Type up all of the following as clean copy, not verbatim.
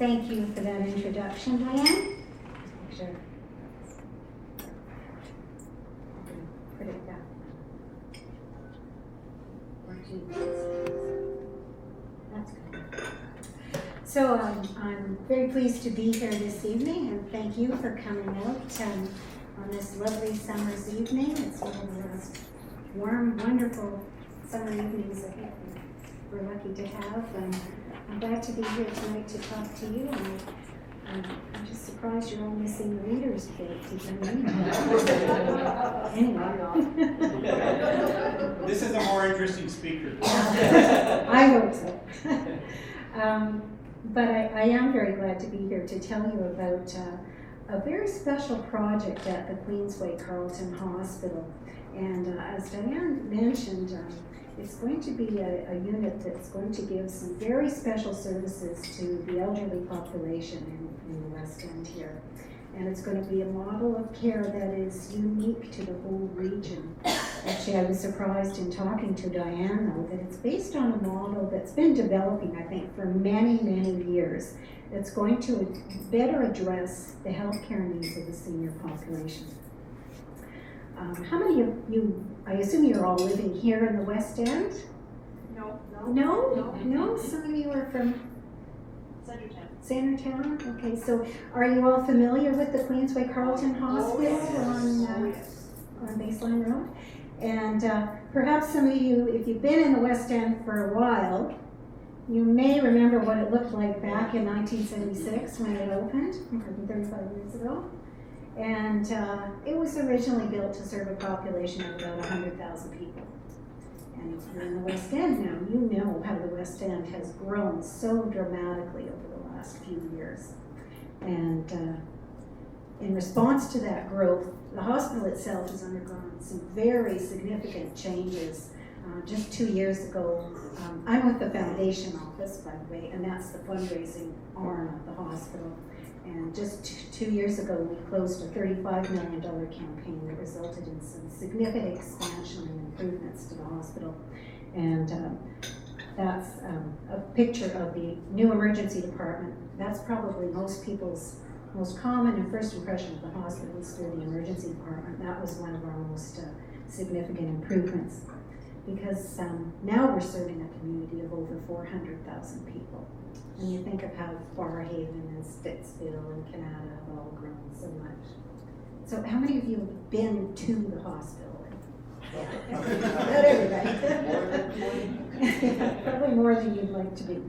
Thank you for that introduction, Diane. Sure. Put it down. That's good. So I'm very pleased to be here this evening, and thank you for coming out on this lovely summer's evening. It's one of the most warm, wonderful summer evenings I think we're lucky to have. And I'm glad to be here tonight to talk to you. And I'm just surprised you're all missing the leaders debate. Anyway. This is a more interesting speaker. I hope so. But I am very glad to be here to tell you about a very special project at the Queensway Carleton Hospital. And as Diane mentioned, it's going to be a unit that's going to give some very special services to the elderly population in the West End here. And it's going to be a model of care that is unique to the whole region. Actually, I was surprised in talking to Diane, though, that it's based on a model that's been developing, I think, for many, many years. That's going to better address the healthcare needs of the senior population. How many of you, I assume you're all living here in the West End? No? Some of you are from Centertown? Okay, so are you all familiar with the Queensway Carleton Hospital on Baseline Road? And perhaps some of you, if you've been in the West End for a while, you may remember what it looked like back in 1976 when it opened, 35 years ago. And it was originally built to serve a population of about 100,000 people. And if you're in the West End now, you know how the West End has grown so dramatically over the last few years. And in response to that growth, the hospital itself has undergone some very significant changes. Just 2 years ago, I'm with the foundation office, by the way, and that's the fundraising arm of the hospital. And just 2 years ago, we closed a $35 million campaign that resulted in some significant expansion and improvements to the hospital. And that's a picture of the new emergency department. That's probably most people's most common and first impression of the hospital is through the emergency department. That was one of our most significant improvements, because now we're serving a community of over 400,000 people. And you think of how Barrhaven and Stittsville and Kanata have all grown so much. So how many of you have been to the hospital? Not everybody. Probably more than you'd like to be.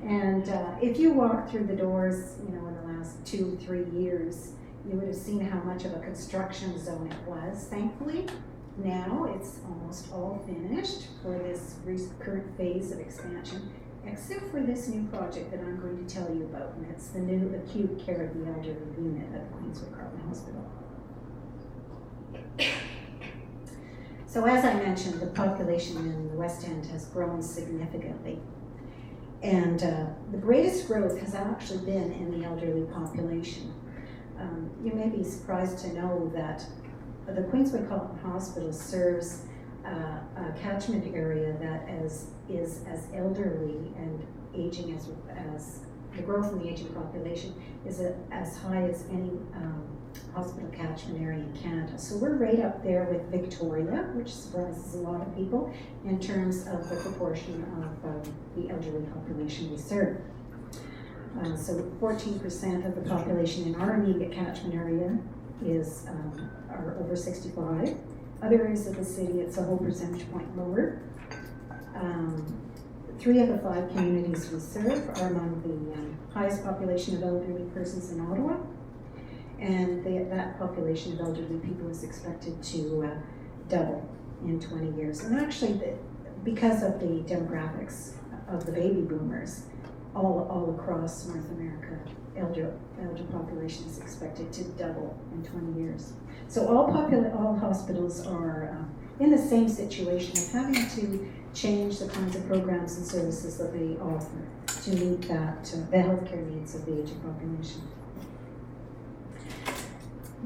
And if you walk through the doors, in the last 2-3 years, you would have seen how much of a construction zone it was. Thankfully, now it's almost all finished for this current phase of expansion, except for this new project that I'm going to tell you about, and it's the new acute care of the elderly unit at the Queensway Carleton Hospital. So as I mentioned, the population in the West End has grown significantly. And the greatest growth has actually been in the elderly population. You may be surprised to know that the Queensway Carleton Hospital serves a catchment area that is as elderly and aging as the growth in the aging population is as high as any hospital catchment area in Canada. So we're right up there with Victoria, which surprises a lot of people in terms of the proportion of the elderly population we serve. So 14% of the population in our immediate catchment area are over 65. Other areas of the city, it's a whole percentage point lower. 3 of the 5 communities we serve are among the highest population of elderly persons in Ottawa. And that population of elderly people is expected to double in 20 years. And actually, because of the demographics of the baby boomers, all across North America, elder population is expected to double in 20 years. So all hospitals are in the same situation of having to change the kinds of programs and services that they offer to meet the healthcare needs of the aging population.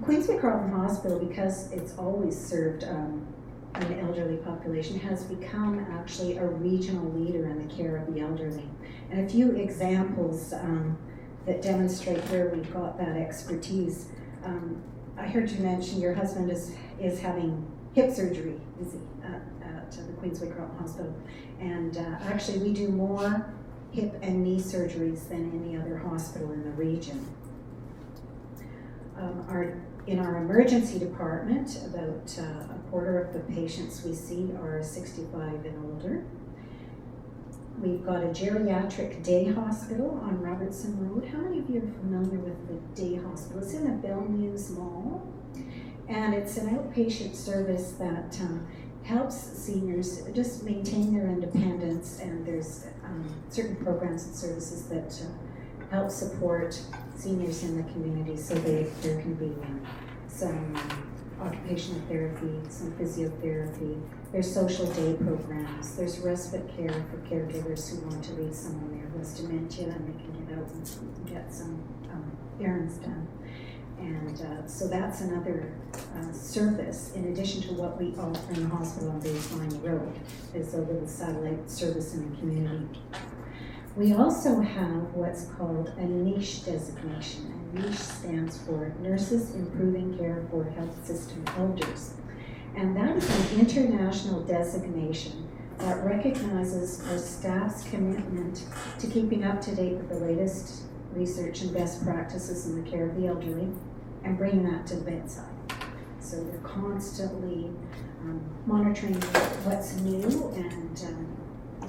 Queensway Carleton Hospital, because it's always served an elderly population, has become actually a regional leader in the care of the elderly. And a few examples that demonstrate where we've got that expertise. I heard you mention your husband is having hip surgery, is he, at the Queensway Carleton Hospital. And actually we do more hip and knee surgeries than any other hospital in the region. In our emergency department, about a quarter of the patients we see are 65 and older. We've got a geriatric day hospital on Robertson Road. How many of you are familiar with the day hospital? It's in the Bellemeuse Mall, and it's an outpatient service that helps seniors just maintain their independence, and there's certain programs and services that help support seniors in the community, so there can be some occupational therapy, some physiotherapy, there's social day programs, there's respite care for caregivers who want to leave someone there who has dementia and they can get out and get some errands done. And so that's another service in addition to what we offer in the hospital on Baseline Road. There's a little satellite service in the community. We also have what's called a niche designation. A niche stands for Nurses Improving Care for Health System Elders. And that is an international designation that recognizes our staff's commitment to keeping up to date with the latest research and best practices in the care of the elderly and bringing that to the bedside. So we're constantly monitoring what's new and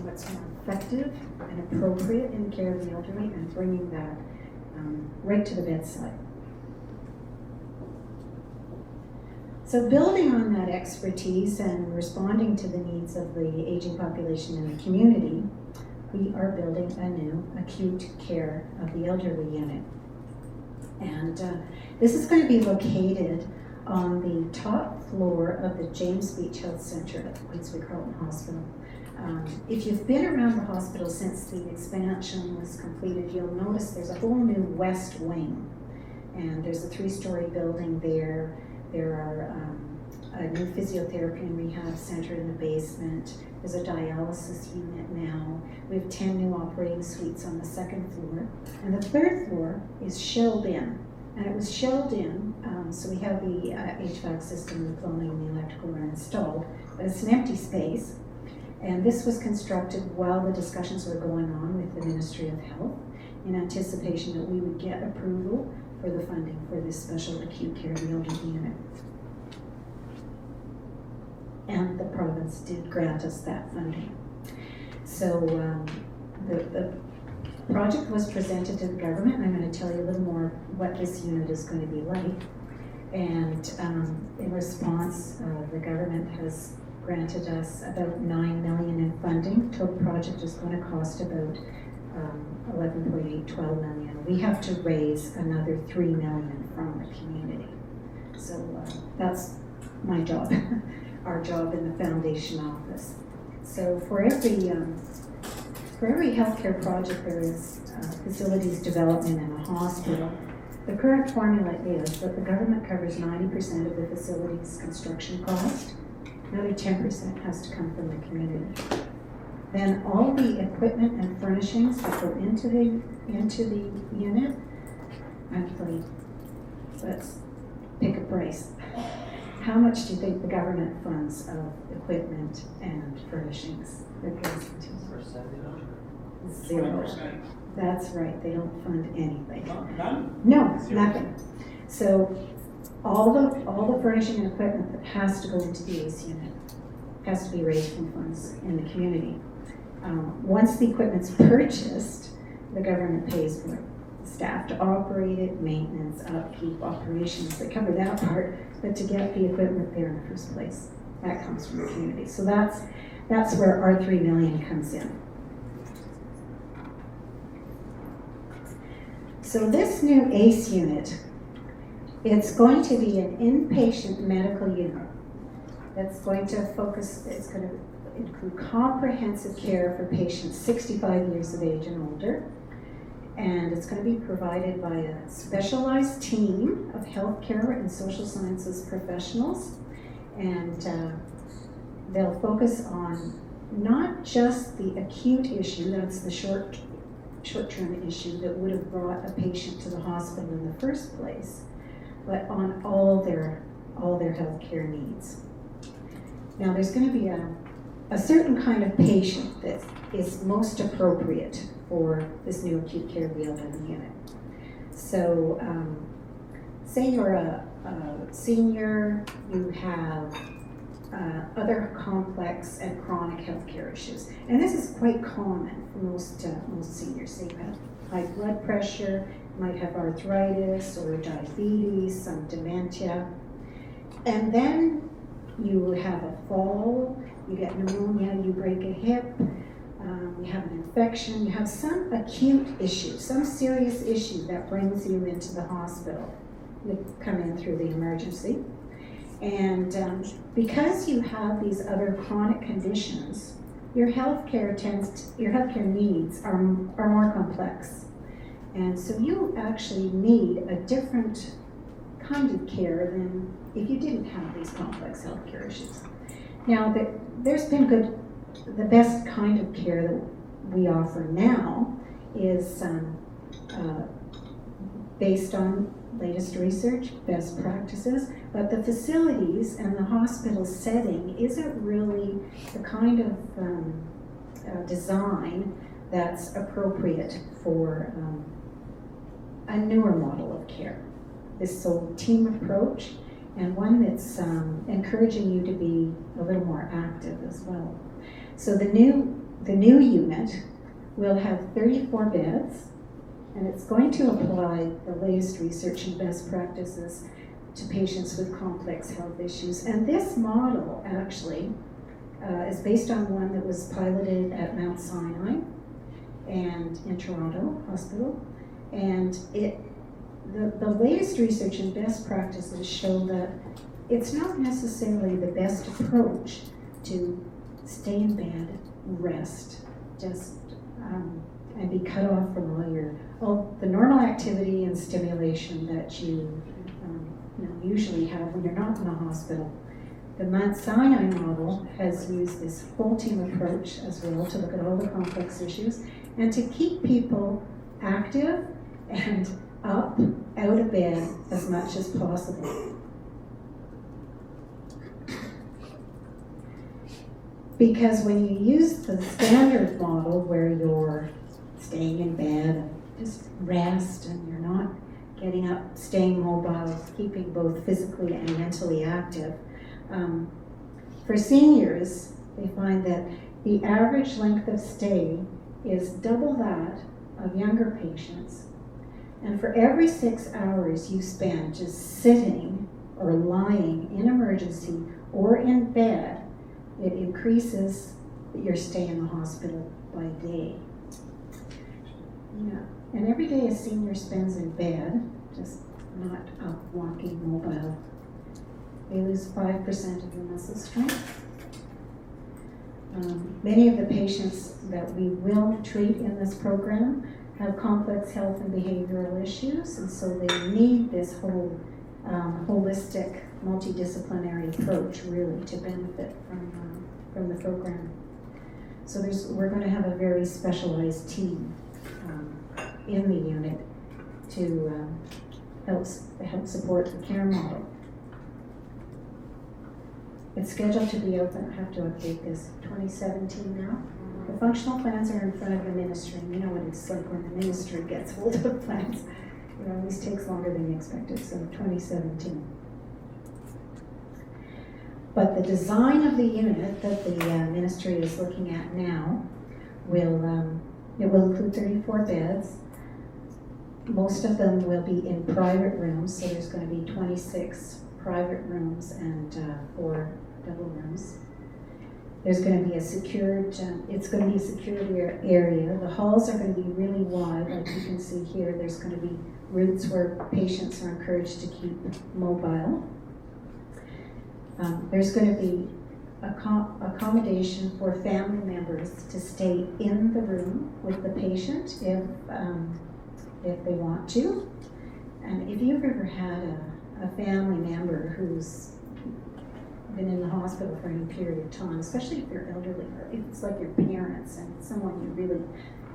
what's more effective and appropriate in the care of the elderly and bringing that right to the bedside. So building on that expertise and responding to the needs of the aging population in the community, we are building a new acute care of the elderly unit. And this is going to be located on the top floor of the James Beach Health Centre at the Queensway Carleton Hospital. If you've been around the hospital since the expansion was completed, you'll notice there's a whole new west wing. And there's a 3-story building there. There are a new physiotherapy and rehab center in the basement. There's a dialysis unit now. We have 10 new operating suites on the 2nd floor. And the 3rd floor is shelled in. And it was shelled in, so we have the HVAC system, the plumbing, and the electrical are installed, but it's an empty space. And this was constructed while the discussions were going on with the Ministry of Health in anticipation that we would get approval for the funding for this special acute care of the elderly unit. And the province did grant us that funding. So the project was presented to the government, and I'm going to tell you a little more what this unit is going to be like. And in response, the government has granted us about $9 million in funding. Total project is going to cost about 12 million. We have to raise another $3 million from the community. So that's my job, our job in the foundation office. So for every healthcare project, there is facilities development in a hospital. The current formula is that the government covers 90% of the facility's construction cost. Another 10% has to come from the community. Then all the equipment and furnishings that go into the unit, actually, let's pick a price. How much do you think the government funds of equipment and furnishings? Zero. That's right, they don't fund anything. None? No, nothing. So all the furnishing and equipment that has to go into the ACE unit has to be raised from funds in the community. Once the equipment's purchased, the government pays for it. Staff to operate it, maintenance, upkeep, operations, they cover that part, but to get the equipment there in the first place, that comes from the community. So that's where our $3 million comes in. So this new ACE unit, it's going to be an inpatient medical unit that's going to focus, it's going to include comprehensive care for patients 65 years of age and older. And it's going to be provided by a specialized team of healthcare and social sciences professionals. And they'll focus on not just the acute issue, that's the short short-term issue that would have brought a patient to the hospital in the first place, but on all their healthcare needs. Now, there's going to be a certain kind of patient that is most appropriate for this new acute care available unit. So, say you're a senior, you have other complex and chronic healthcare issues. And this is quite common for most seniors. They have high blood pressure, might have arthritis or diabetes, some dementia. And then you have a fall, you get pneumonia, you break a hip, you have an infection, you have some acute issue, some serious issue that brings you into the hospital. You come in through the emergency. And because you have these other chronic conditions, your healthcare needs are more complex. And so you actually need a different kind of care than if you didn't have these complex healthcare issues. Now, there's been the best kind of care that we offer now is based on latest research, best practices, but the facilities and the hospital setting isn't really the kind of design that's appropriate for a newer model of care. This sort of team approach, and one that's encouraging you to be a little more active as well. So the new unit will have 34 beds, and it's going to apply the latest research and best practices to patients with complex health issues. And this model actually is based on one that was piloted at Mount Sinai and in Toronto Hospital. And the latest research and best practices show that it's not necessarily the best approach to stay in bed, rest, just and be cut off from all the normal activity and stimulation that you usually have when you're not in the hospital. The Mount Sinai model has used this whole team approach as well to look at all the complex issues and to keep people active and up, out of bed as much as possible. Because when you use the standard model where you're staying in bed and just rest and you're not getting up, staying mobile, keeping both physically and mentally active, for seniors, they find that the average length of stay is double that of younger patients. And for every 6 hours you spend just sitting or lying in emergency or in bed, it increases your stay in the hospital by day. Yeah. And every day a senior spends in bed, just not up, walking, mobile, they lose 5% of their muscle strength. Many of the patients that we will treat in this program have complex health and behavioral issues, and so they need this whole holistic, multidisciplinary approach really to benefit from the program. So we're going to have a very specialized team in the unit to help support the care model. It's scheduled to be open, I have to update this, 2017 now. The functional plans are in front of the ministry. You know what it's like when the ministry gets hold of plans. It always takes longer than expected, so 2017. But the design of the unit that the ministry is looking at now will include 34 beds. Most of them will be in private rooms, so there's going to be 26 private rooms and 4 double rooms. There's going to be it's going to be a secured area. The halls are going to be really wide, like you can see here. There's going to be routes where patients are encouraged to keep mobile. There's going to be accommodation for family members to stay in the room with the patient if they want to. And if you've ever had a family member who's been in the hospital for any period of time, especially if they're elderly, or if it's like your parents and someone you really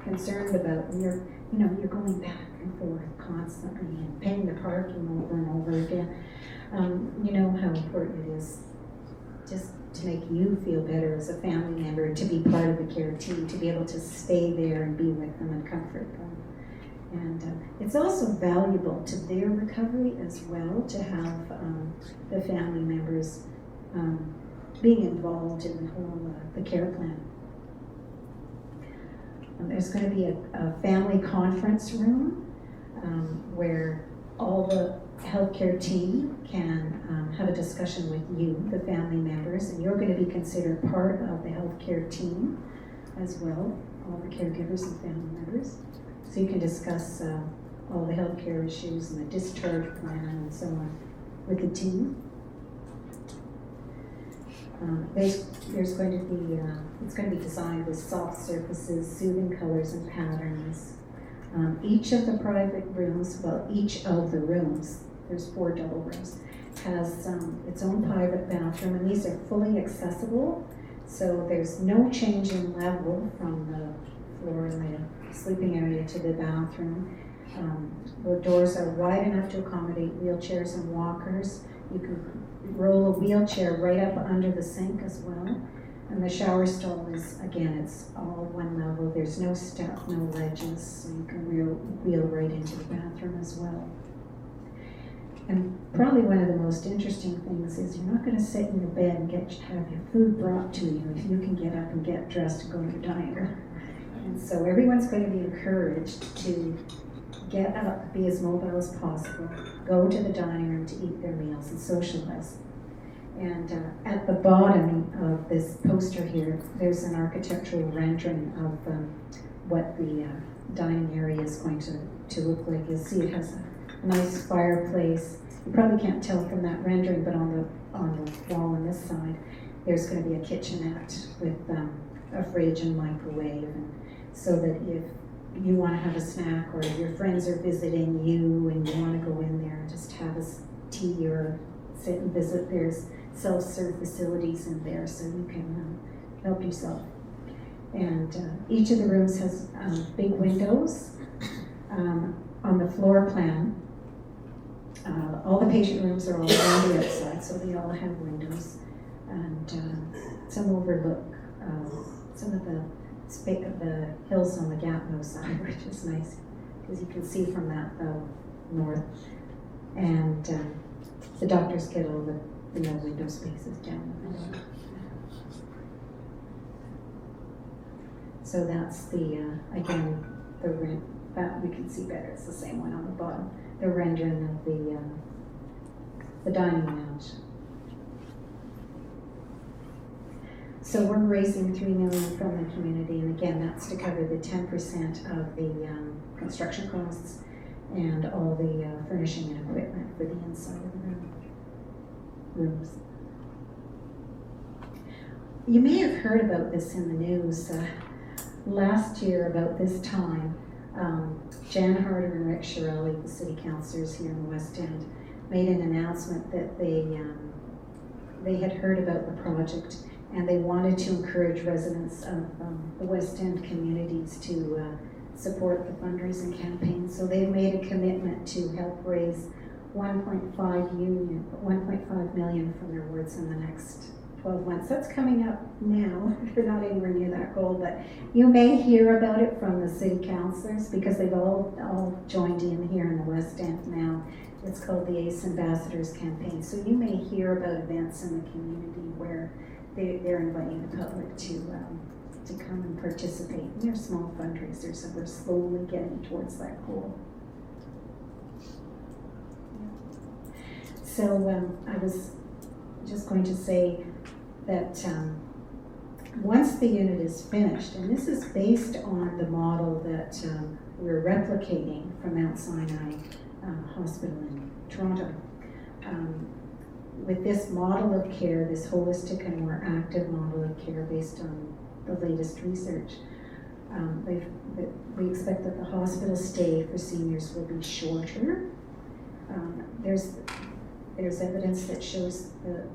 concerned about, and you're going back and forth constantly and paying the parking over and over again. You know how important it is just to make you feel better as a family member, to be part of the care team, to be able to stay there and be with them and comfort them. And it's also valuable to their recovery as well to have the family members being involved in the whole the care plan. There's going to be a family conference room where all the healthcare team can have a discussion with you, the family members, and you're going to be considered part of the healthcare team as well, all the caregivers and family members. So you can discuss all the healthcare issues and the discharge plan and so on with the team. There's going to be, it's going to be designed with soft surfaces, soothing colors and patterns. Each of the private rooms, well, each of the rooms, there's 4 double rooms, has its own private bathroom, and these are fully accessible, so there's no change in level from the floor in the sleeping area to the bathroom. The doors are wide enough to accommodate wheelchairs and walkers. You can roll a wheelchair right up under the sink as well. And the shower stall is, again, it's all one level. There's no step, no ledges, so you can wheel right into the bathroom as well. And probably one of the most interesting things is you're not going to sit in your bed and have your food brought to you if you can get up and get dressed and go to the diner. And so everyone's going to be encouraged to get up, be as mobile as possible, go to the dining room to eat their meals and socialize. And at the bottom of this poster here, there's an architectural rendering of what the dining area is going to look like. You'll see it has a nice fireplace. You probably can't tell from that rendering, but on the wall on this side, there's going to be a kitchenette with a fridge and microwave, and so that if you want to have a snack, or if your friends are visiting you and you want to go in there and just have a tea or sit and visit, there's self-serve facilities in there so you can help yourself. And each of the rooms has big windows. On the floor plan, all the patient rooms are all on the outside, so they all have windows, and some overlook some of the hills on the Gatineau side, which is nice because you can see from that north. And the doctors get all the window spaces down the middle. So that's the again, the rent that you can see better. It's the same one on the bottom. The rendering of the dining lounge. So we're raising $3 million from the community, and again, that's to cover the 10% of the construction costs and all the furnishing and equipment for the inside of the rooms. You may have heard about this in the news. Last year, about this time, Jan Harder and Rick Shirelli, the city councillors here in the West End, made an announcement that they had heard about the project, and they wanted to encourage residents of the West End communities to support the fundraising campaign. So they've made a commitment to help raise 1.5 million from their wards in the next 12 months. That's coming up now. We're not anywhere near that goal, but you may hear about it from the city councillors because they've all joined in here in the West End now. It's called the ACE Ambassadors Campaign. So you may hear about events in the community where they're inviting the public to come and participate. And they're small fundraisers, so we're slowly getting towards that goal. So I was just going to say that once the unit is finished, and this is based on the model that we're replicating from Mount Sinai Hospital in Toronto. With this model of care, this holistic and more active model of care based on the latest research, we expect that the hospital stay for seniors will be shorter. There's evidence that shows the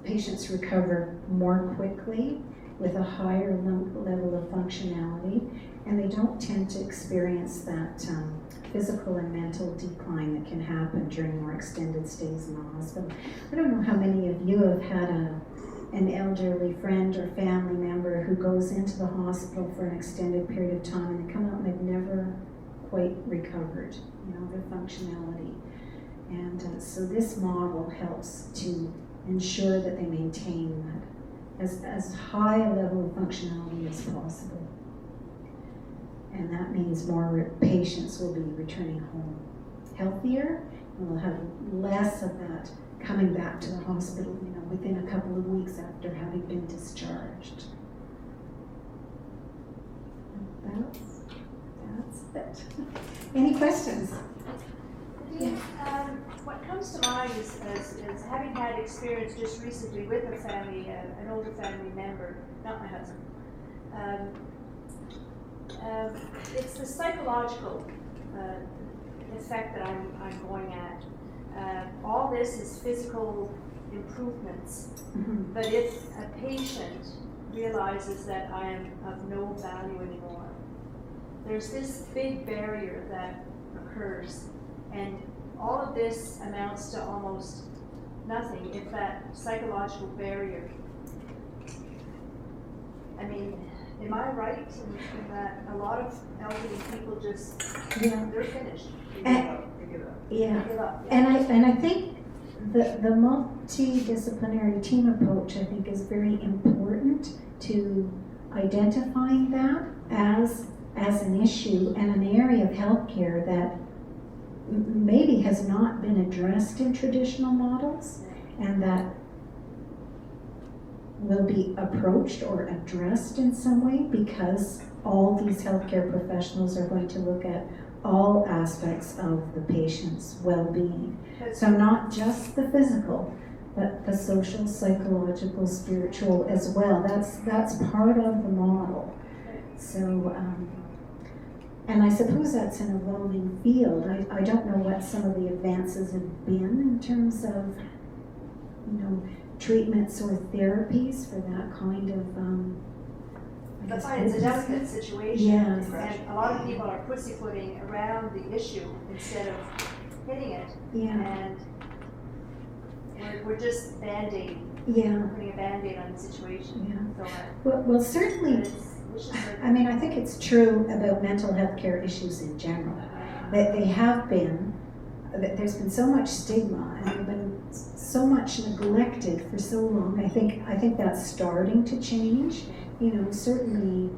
patients recover more quickly, with a higher level of functionality, and they don't tend to experience that physical and mental decline that can happen during more extended stays in the hospital. I don't know how many of you have had an elderly friend or family member who goes into the hospital for an extended period of time and they come out and they've never quite recovered, their functionality. And so this model helps to ensure that they maintain that as high a level of functionality as possible. And that means more patients will be returning home healthier, and we'll have less of that coming back to the hospital, within a couple of weeks after having been discharged. That's it. Any questions? Yeah. What comes to mind is having had experience just recently with a family, an older family member, not my husband. It's the psychological effect that I'm going at. All this is physical improvements, but if a patient realizes that I am of no value anymore, there's this big barrier that occurs, and all of this amounts to almost nothing if that psychological barrier. I mean, am I right in that a lot of elderly people just, they're finished? They give up. Yeah. They give up. And I think the multidisciplinary team approach, I think, is very important to identifying that as an issue and an area of healthcare that maybe has not been addressed in traditional models, and that will be approached or addressed in some way, because all these healthcare professionals are going to look at all aspects of the patient's well-being. So not just the physical, but the social, psychological, spiritual as well. That's part of the model. So, and I suppose that's an evolving field. I don't know what some of the advances have been in terms of, treatments or therapies for that kind of, That's why it's a delicate situation. Yes. And a lot of people are pussyfooting around the issue instead of hitting it. Yeah. And we're just band-aiding. Yeah. Putting a band-aid on the situation. Yeah. So Well, certainly, I mean, I think it's true about mental health care issues in general. That there's been so much stigma and they've been so much neglected for so long. I think that's starting to change. Certainly,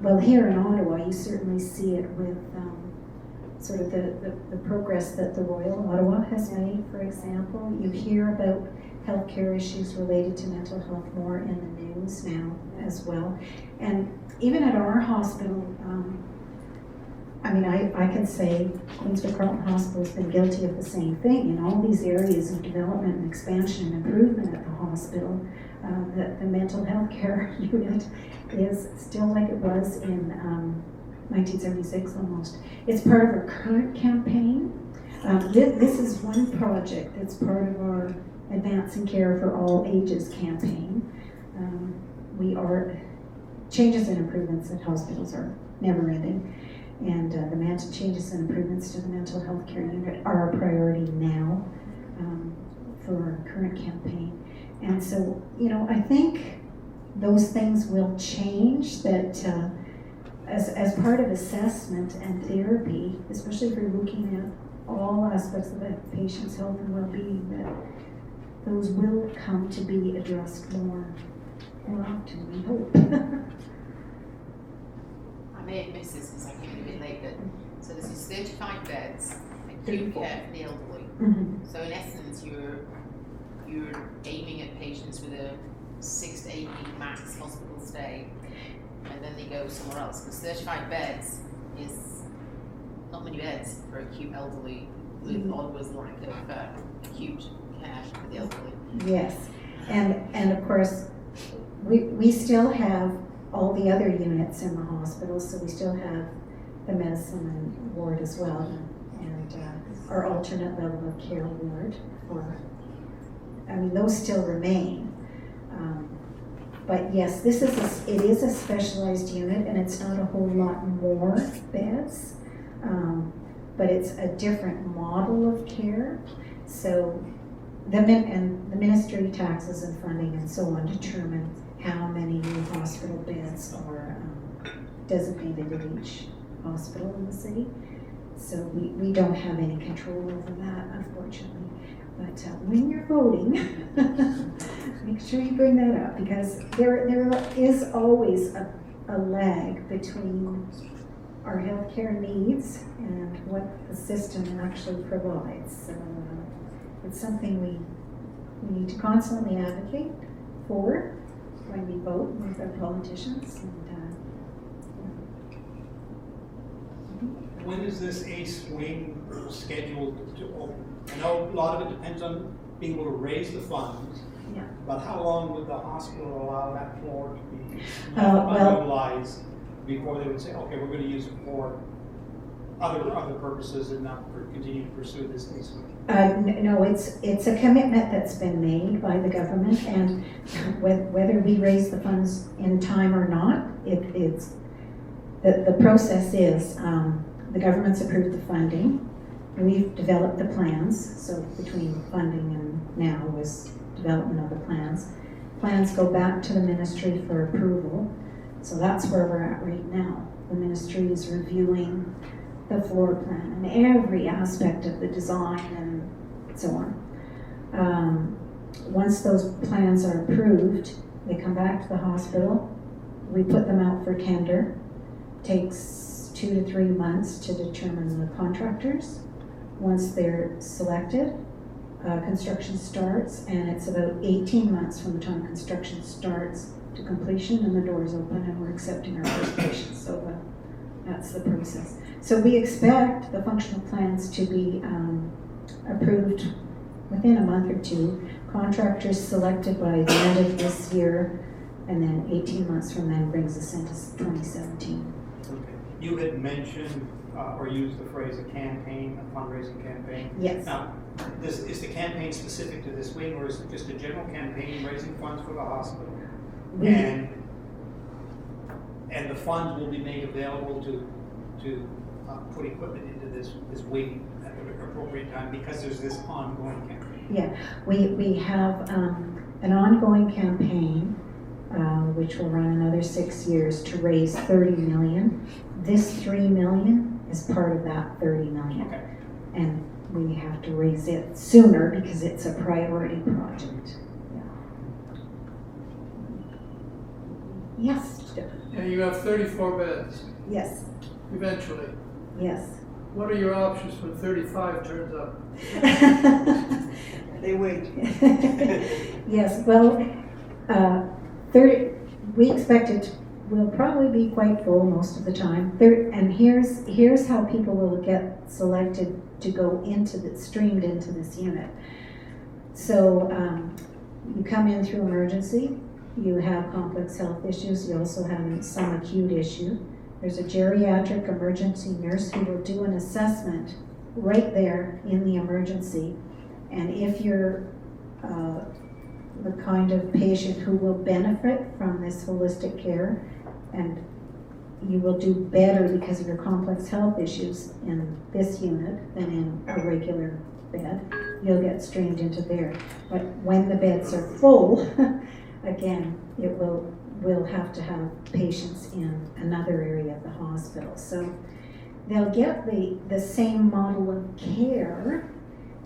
well, here in Ottawa, you certainly see it with sort of the progress that the Royal Ottawa has made, for example. You hear about healthcare issues related to mental health more in the news now as well. And even at our hospital, I can say Queensway Carleton Hospital has been guilty of the same thing in all these areas of development and expansion and improvement at the hospital. The mental health care unit is still like it was in 1976 almost. It's part of our current campaign. This is one project that's part of our Advancing Care for All Ages campaign. Changes and improvements at hospitals are never ending. And the changes and improvements to the mental health care unit are a priority now for our current campaign. And so, I think those things will change, that as part of assessment and therapy, especially if you're looking at all aspects of a patient's health and well-being, that those will come to be addressed more often, we hope. I may have missed this because I came in a bit late, but so this is 35 beds, acute care for the elderly. Mm-hmm. So in essence, you're aiming at patients with a 6 to 8 week max hospital stay, and then they go somewhere else. Because 35 beds is not many beds for acute elderly with Ottawa's lack of acute care for the elderly. Yes, and of course, we still have all the other units in the hospital, so we still have the medicine and ward as well, and our alternate level of care ward. Those still remain. But yes, it is a specialized unit, and it's not a whole lot more beds, but it's a different model of care. So the ministry taxes and funding and so on determine how many new hospital beds are designated at each hospital in the city. So we don't have any control over that, unfortunately. But when you're voting, make sure you bring that up, because there is always a lag between our healthcare needs and what the system actually provides. So it's something we need to constantly advocate for when we vote with our politicians. When is this ACE wing scheduled to open? I know a lot of it depends on being able to raise the funds. Yeah. But how long would the hospital allow that floor to be well- utilized before they would say, okay, we're going to use it for other purposes and not continue to pursue this ACE wing? No, it's a commitment that's been made by the government, and whether we raise the funds in time or not, it's the process is the government's approved the funding. We've developed the plans, so between funding and now was development of the plans. Plans go back to the ministry for approval, so that's where we're at right now. The ministry is reviewing the floor plan and every aspect of the design and so on. Once those plans are approved, they come back to the hospital. We put them out for tender. Takes 2 to 3 months to determine the contractors. Once they're selected, construction starts, and it's about 18 months from the time construction starts to completion, and the doors open and we're accepting our first patients. So that's the process. So we expect the functional plans to be approved within a month or two, contractors selected by the end of this year, and then 18 months from then brings us into 2017. Okay. You had mentioned or used the phrase a campaign, a fundraising campaign. Yes. Now, is the campaign specific to this wing, or is it just a general campaign raising funds for the hospital? And the funds will be made available to put equipment into this wing at the appropriate time, because there's this ongoing campaign. Yeah, we have an ongoing campaign which will run another 6 years to raise 30 million. This 3 million is part of that 30 million. Okay. And we have to raise it sooner because it's a priority project. Yeah. Yes. And you have 34 beds, Yes. eventually. Yes. What are your options when 35 turns up? They wait. Yes, well, 30, we expect it will probably be quite full most of the time. And here's how people will get selected to go streamed into this unit. So you come in through emergency, you have complex health issues, you also have some acute issue. There's a geriatric emergency nurse who will do an assessment right there in the emergency. And if you're the kind of patient who will benefit from this holistic care, and you will do better because of your complex health issues in this unit than in a regular bed, you'll get streamed into there. But when the beds are full, again, we'll have to have patients in another area of the hospital. So they'll get the same model of care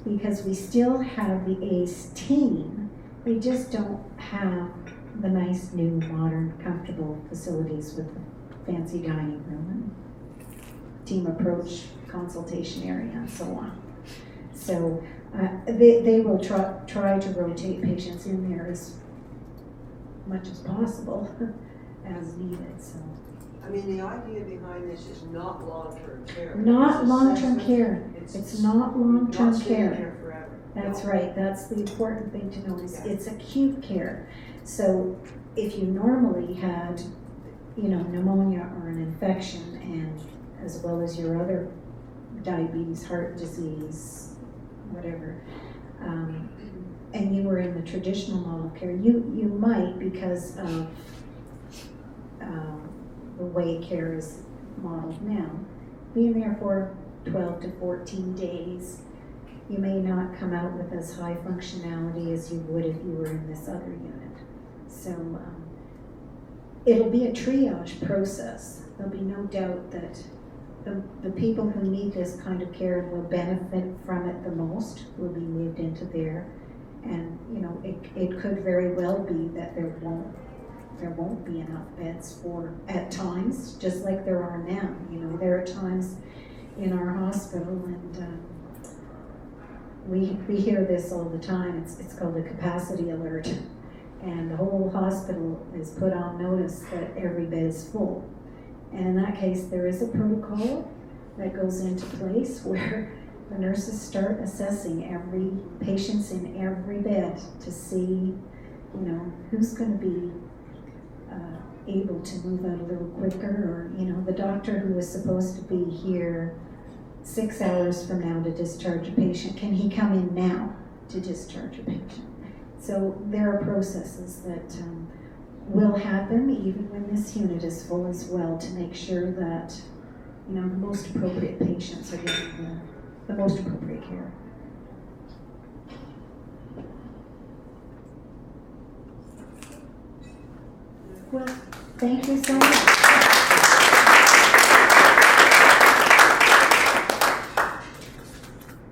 because we still have the ACE team. They just don't have the nice, new, modern, comfortable facilities with the fancy dining room and team approach consultation area and so on. So they will try to rotate patients in there as much as possible as needed. So. I mean, the idea behind this is not long-term care. Not It's long-term assessment. care. It's not long-term Not staying care. there forever. That's No. right. That's the important thing to know is Yeah. it's acute care. So if you normally had, pneumonia or an infection, and as well as your other diabetes, heart disease, whatever, and you were in the traditional model of care, you might, because of the way care is modeled now, being there for 12 to 14 days, you may not come out with as high functionality as you would if you were in this other unit. So it'll be a triage process. There'll be no doubt that the people who need this kind of care and will benefit from it the most will be moved into there. And you know, it could very well be that there won't be enough beds for, at times, just like there are now. You know, there are times in our hospital, and we hear this all the time. It's called a capacity alert, and the whole hospital is put on notice that every bed is full. And in that case, there is a protocol that goes into place where the nurses start assessing every patients in every bed to see, you know, who's going to be able to move out a little quicker, or, you know, the doctor who was supposed to be here 6 hours from now to discharge a patient, can he come in now to discharge a patient? So there are processes that will happen even when this unit is full as well, to make sure that, you know, the most appropriate patients are getting the most appropriate care. Well, thank you so much.